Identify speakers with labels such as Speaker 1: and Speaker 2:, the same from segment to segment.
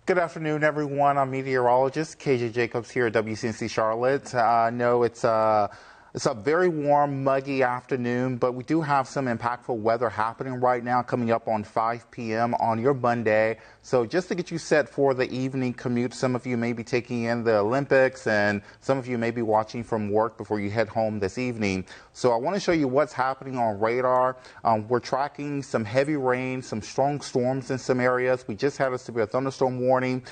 Speaker 1: Good afternoon, everyone. I'm meteorologist KJ Jacobs here at WCNC Charlotte. I know it's a very warm, muggy afternoon, but we do have some impactful weather happening right now coming up on 5 p.m. on your Monday. So just to get you set for the evening commute, some of you may be taking in the Olympics and some of you may be watching from work before you head home this evening. So I want to show you what's happening on radar. We're tracking some heavy rain, some strong storms in some areas. We just had a severe thunderstorm warning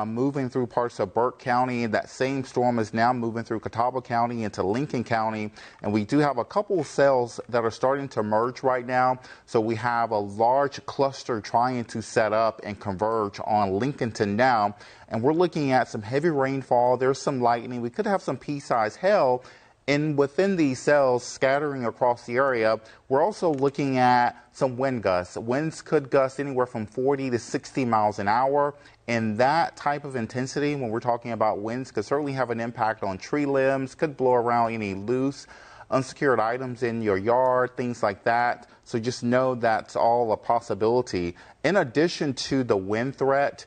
Speaker 1: moving through parts of Burke County. That same storm is now moving through Catawba County into Lincoln County. And we do have a couple of cells that are starting to merge right now. So we have a large cluster trying to set up and converge on Lincolnton now. And we're looking at some heavy rainfall. There's some lightning. We could have some pea-sized hail. And within these cells scattering across the area, we're also looking at some wind gusts. Winds could gust anywhere from 40 to 60 miles an hour. And that type of intensity, when we're talking about winds, could certainly have an impact on tree limbs, could blow around any loose, unsecured items in your yard, things like that. So just know that's all a possibility. In addition to the wind threat,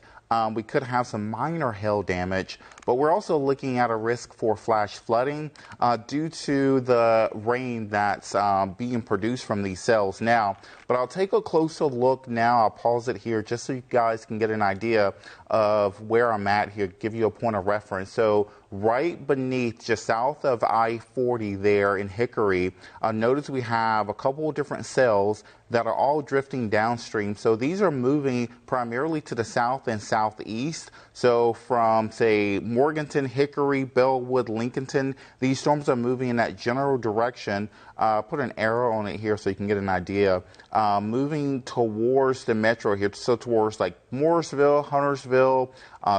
Speaker 1: we could have some minor hail damage, but we're also looking at a risk for flash flooding due to the rain that's being produced from these cells now. But I'll take a closer look now. I'll pause it here just so you guys can get an idea of where I'm at here, give you a point of reference. So right beneath, just south of I-40 there in Hickory, notice we have a couple of different cells that are all drifting downstream. So these are moving primarily to the south and southeast. So from, say, Morganton, Hickory, Bellwood, Lincolnton, these storms are moving in that general direction. Put an arrow on it here so you can get an idea. Moving towards the metro here, so towards like Morrisville, Huntersville,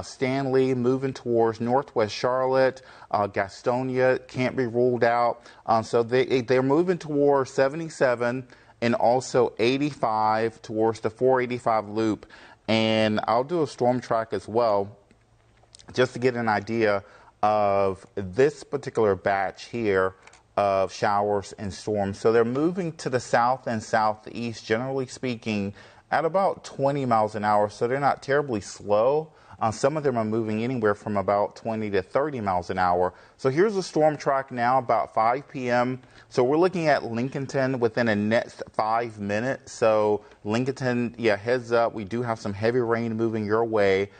Speaker 1: Stanley, moving towards northwest Charlotte, Gastonia can't be ruled out. So they're moving towards 77 and also 85 towards the 485 loop. And I'll do a storm track as well, just to get an idea of this particular batch here of showers and storms. So they're moving to the south and southeast, generally speaking, at about 20 miles an hour. So they're not terribly slow. Some of them are moving anywhere from about 20 to 30 miles an hour. So here's the storm track now, about 5 p.m. So we're looking at Lincolnton within the next 5 minutes. So Lincolnton, yeah, heads up. We do have some heavy rain moving your way.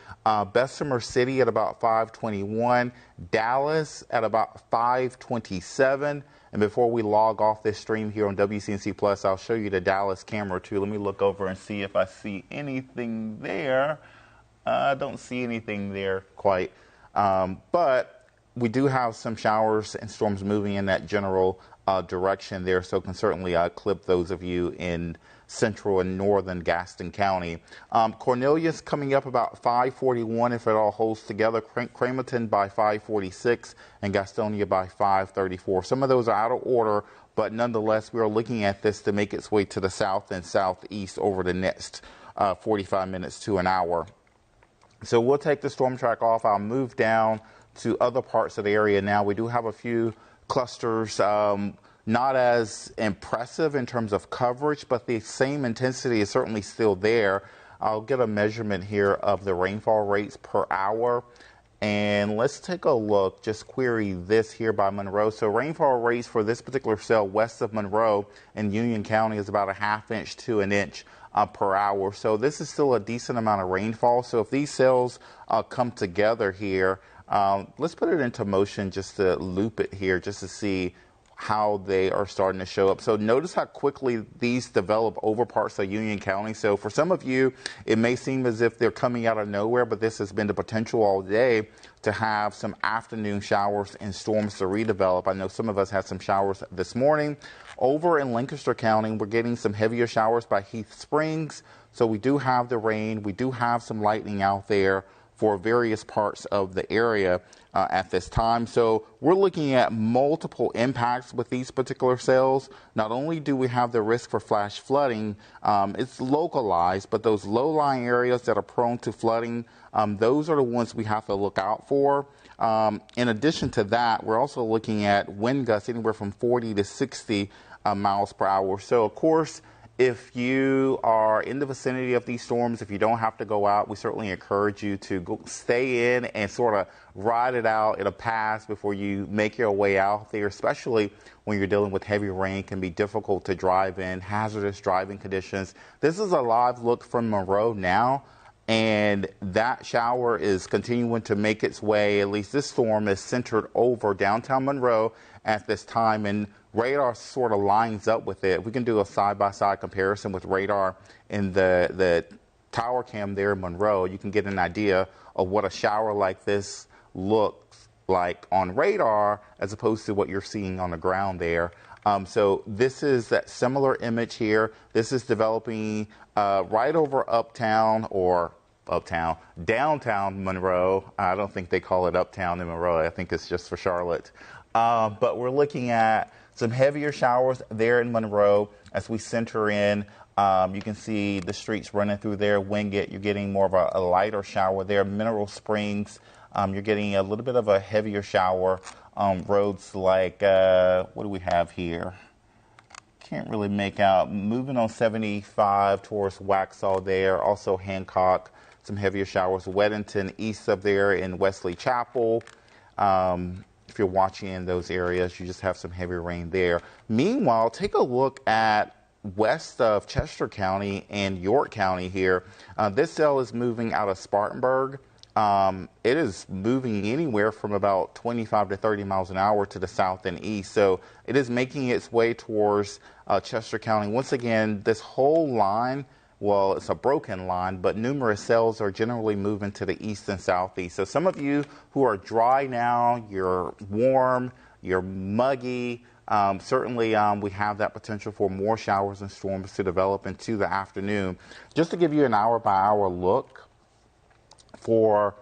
Speaker 1: Bessemer City at about 5:21. Dallas at about 5:27. And before we log off this stream here on WCNC Plus, I'll show you the Dallas camera too. Let me look over and see if I see anything there. I don't see anything there quite, but we do have some showers and storms moving in that general direction there, so can certainly clip those of you in central and northern Gaston County. Cornelius coming up about 5:41 if it all holds together. Cramerton by 5:46 and Gastonia by 5:34. Some of those are out of order, but nonetheless, we are looking at this to make its way to the south and southeast over the next 45 minutes to an hour. So we'll take the storm track off. I'll move down to other parts of the area now. We do have a few clusters, not as impressive in terms of coverage, but the same intensity is certainly still there. I'll get a measurement here of the rainfall rates per hour. And let's take a look, just query this here by Monroe. So rainfall rates for this particular cell west of Monroe in Union County is about a ½ inch to an inch per hour. So this is still a decent amount of rainfall. So if these cells come together here, let's put it into motion just to loop it here just to see how they are starting to show up. So notice how quickly these develop over parts of Union County. So for some of you, it may seem as if they're coming out of nowhere, but this has been the potential all day to have some afternoon showers and storms to redevelop. I know some of us had some showers this morning. Over in Lancaster County, we're getting some heavier showers by Heath Springs. So we do have the rain. We do have some lightning out there for various parts of the area at this time. So we're looking at multiple impacts with these particular cells. Not only do we have the risk for flash flooding, it's localized, but those low-lying areas that are prone to flooding, those are the ones we have to look out for. In addition to that, we're also looking at wind gusts anywhere from 40 to 60 miles per hour. So, of course, If you are in the vicinity of these storms, if you don't have to go out, we certainly encourage you to go stay in and sort of ride it out in a pass before you make your way out there, especially when you're dealing with heavy rain. It can be difficult to drive in, hazardous driving conditions. This is a live look from Monroe now, and that shower is continuing to make its way. At least this storm is centered over downtown Monroe at this time, and radar sort of lines up with it. We can do a side-by-side comparison with radar in the tower cam there in Monroe. You can get an idea of what a shower like this looks like on radar as opposed to what you're seeing on the ground there. So this is that similar image here. This is developing right over downtown Monroe. I don't think they call it uptown in Monroe. I think it's just for Charlotte. But we're looking at some heavier showers there in Monroe as we center in. You can see the streets running through there. Wingate, you're getting more of a lighter shower there. Mineral Springs, you're getting a little bit of a heavier shower. Roads like, what do we have here? Can't really make out. Moving on 75 towards Waxhaw there. Also Hancock, some heavier showers. Weddington east of there in Wesley Chapel. If you're watching in those areas, you just have some heavy rain there. Meanwhile, take a look at west of Chester County and York County here. This cell is moving out of Spartanburg. It is moving anywhere from about 25 to 30 miles an hour to the south and east. So it is making its way towards Chester County. Once again, this whole line, well, it's a broken line, but numerous cells are generally moving to the east and southeast. So some of you who are dry now, you're warm, you're muggy, certainly we have that potential for more showers and storms to develop into the afternoon. Just to give you an hour-by-hour look for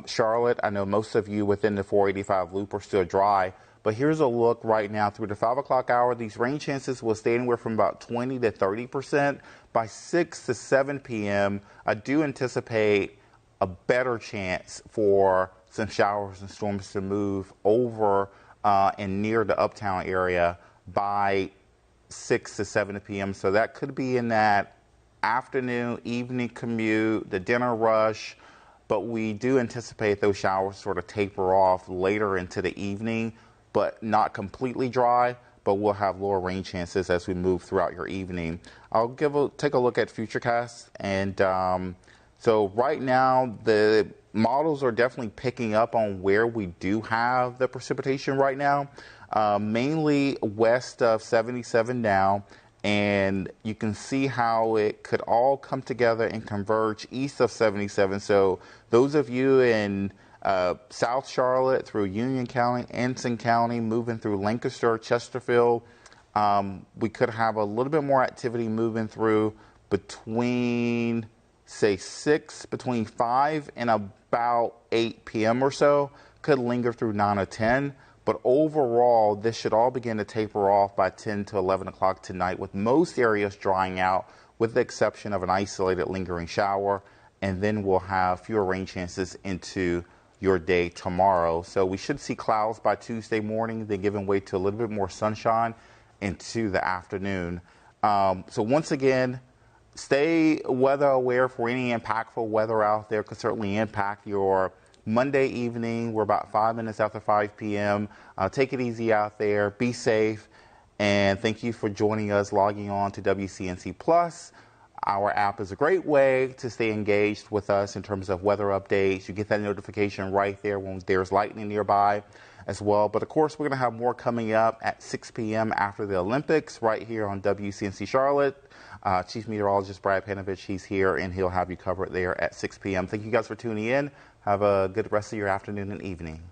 Speaker 1: Charlotte, I know most of you within the 485 loop are still dry, but here's a look right now through the 5 o'clock hour. These rain chances will stay anywhere from about 20 to 30%. By 6 to 7 p.m., I do anticipate a better chance for some showers and storms to move over and near the uptown area by 6 to 7 p.m. So that could be in that afternoon, evening commute, the dinner rush. But we do anticipate those showers sort of taper off later into the evening, but not completely dry, but we'll have lower rain chances as we move throughout your evening. I'll take a look at Futurecast, and so right now the models are definitely picking up on where we do have the precipitation right now, mainly west of 77 now, and you can see how it could all come together and converge east of 77. So those of you in South Charlotte through Union County, Anson County, moving through Lancaster, Chesterfield, we could have a little bit more activity moving through between, say, between 5 and about 8 p.m. or so. Could linger through 9 or 10. But overall, this should all begin to taper off by 10 to 11 o'clock tonight, with most areas drying out, with the exception of an isolated lingering shower. And then we'll have fewer rain chances into your day tomorrow. So we should see clouds by Tuesday morning, then giving way to a little bit more sunshine into the afternoon. So once again, stay weather aware for any impactful weather out there. Could certainly impact your Monday evening. We're about 5 minutes after 5 p.m. Take it easy out there. Be safe. And thank you for joining us, logging on to WCNC Plus. Our app is a great way to stay engaged with us in terms of weather updates. You get that notification right there when there's lightning nearby as well. But of course, we're going to have more coming up at 6 p.m. after the Olympics right here on WCNC Charlotte. Chief Meteorologist Brad Panovich, he's here, and he'll have you covered there at 6 p.m. Thank you guys for tuning in. Have a good rest of your afternoon and evening.